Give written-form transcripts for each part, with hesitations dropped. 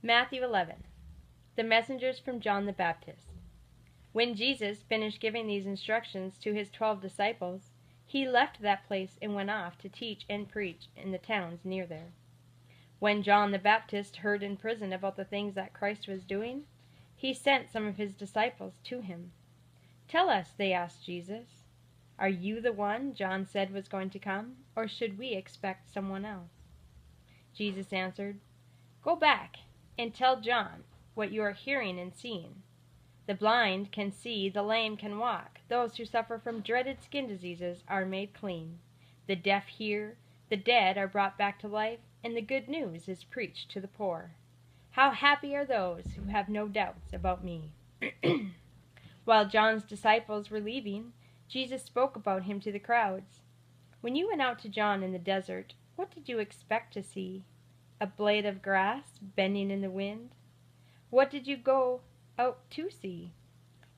Matthew 11. The messengers from John the Baptist. When Jesus finished giving these instructions to his 12 disciples, he left that place and went off to teach and preach in the towns near there. When John the Baptist heard in prison about the things that Christ was doing, he sent some of his disciples to him. "Tell us," they asked Jesus, "are you the one John said was going to come, or should we expect someone else?" Jesus answered, "Go back and tell John what you are hearing and seeing. The blind can see, the lame can walk, those who suffer from dreaded skin diseases are made clean, the deaf hear, the dead are brought back to life, and the good news is preached to the poor. How happy are those who have no doubts about me." While John's disciples were leaving, Jesus spoke about him to the crowds. "When you went out to John in the desert, what did you expect to see? A blade of grass bending in the wind? What did you go out to see?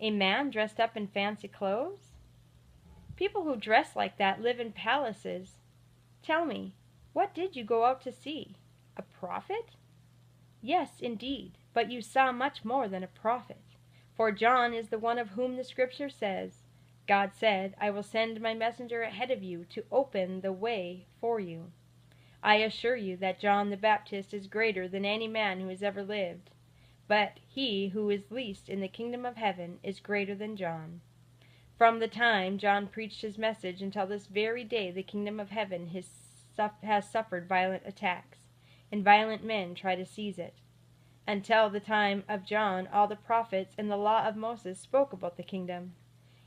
A man dressed up in fancy clothes? People who dress like that live in palaces. Tell me, what did you go out to see? A prophet? Yes, indeed, but you saw much more than a prophet. For John is the one of whom the Scripture says, 'God said, I will send my messenger ahead of you to open the way for you.' I assure you that John the Baptist is greater than any man who has ever lived, but he who is least in the kingdom of heaven is greater than John. From the time John preached his message until this very day, the kingdom of heaven has suffered violent attacks, and violent men try to seize it. Until the time of John, all the prophets and the law of Moses spoke about the kingdom.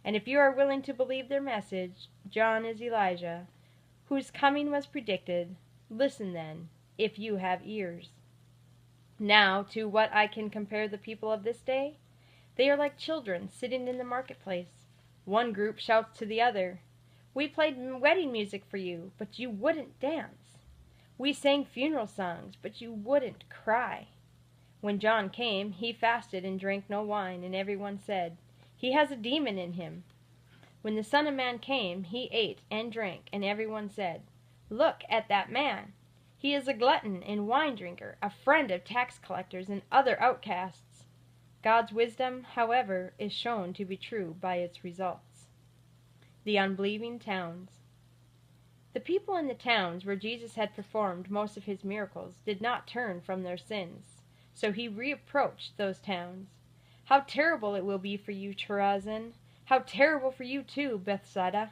And if you are willing to believe their message, John is Elijah, whose coming was predicted. Listen then, if you have ears. Now, to what I can compare the people of this day? They are like children sitting in the marketplace. One group shouts to the other, 'We played wedding music for you, but you wouldn't dance. We sang funeral songs, but you wouldn't cry.' When John came, he fasted and drank no wine, and everyone said, 'He has a demon in him.' When the Son of Man came, he ate and drank, and everyone said, 'Look at that man! He is a glutton and wine drinker, a friend of tax collectors and other outcasts.' God's wisdom, however, is shown to be true by its results." The unbelieving towns. The people in the towns where Jesus had performed most of his miracles did not turn from their sins, so he reproached those towns. "How terrible it will be for you, Chorazin! How terrible for you too, Bethsaida!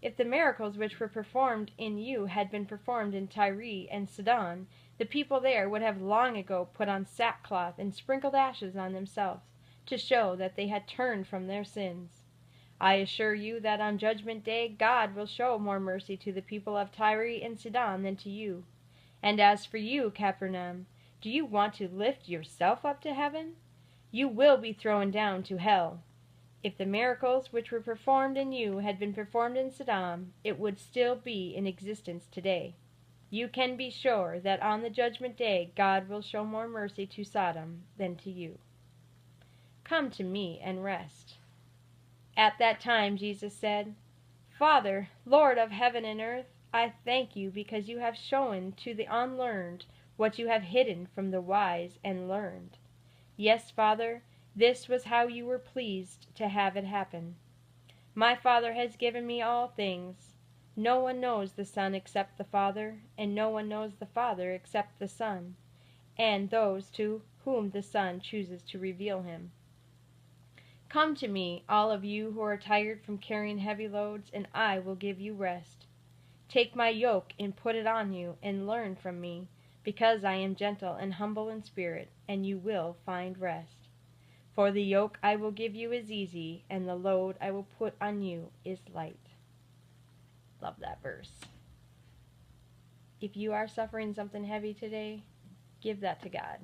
If the miracles which were performed in you had been performed in Tyre and Sidon, the people there would have long ago put on sackcloth and sprinkled ashes on themselves, to show that they had turned from their sins. I assure you that on Judgment Day God will show more mercy to the people of Tyre and Sidon than to you. And as for you, Capernaum, do you want to lift yourself up to heaven? You will be thrown down to hell. If the miracles which were performed in you had been performed in Sodom, it would still be in existence today. You can be sure that on the Judgment Day God will show more mercy to Sodom than to you. Come to me and rest." At that time Jesus said, "Father, Lord of heaven and earth, I thank you because you have shown to the unlearned what you have hidden from the wise and learned. Yes, Father, this was how you were pleased to have it happen. My Father has given me all things. No one knows the Son except the Father, and no one knows the Father except the Son, and those to whom the Son chooses to reveal him. Come to me, all of you who are tired from carrying heavy loads, and I will give you rest. Take my yoke and put it on you, and learn from me, because I am gentle and humble in spirit, and you will find rest. For the yoke I will give you is easy, and the load I will put on you is light." Love that verse. If you are suffering something heavy today, give that to God.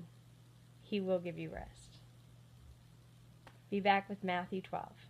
He will give you rest. Be back with Matthew 12.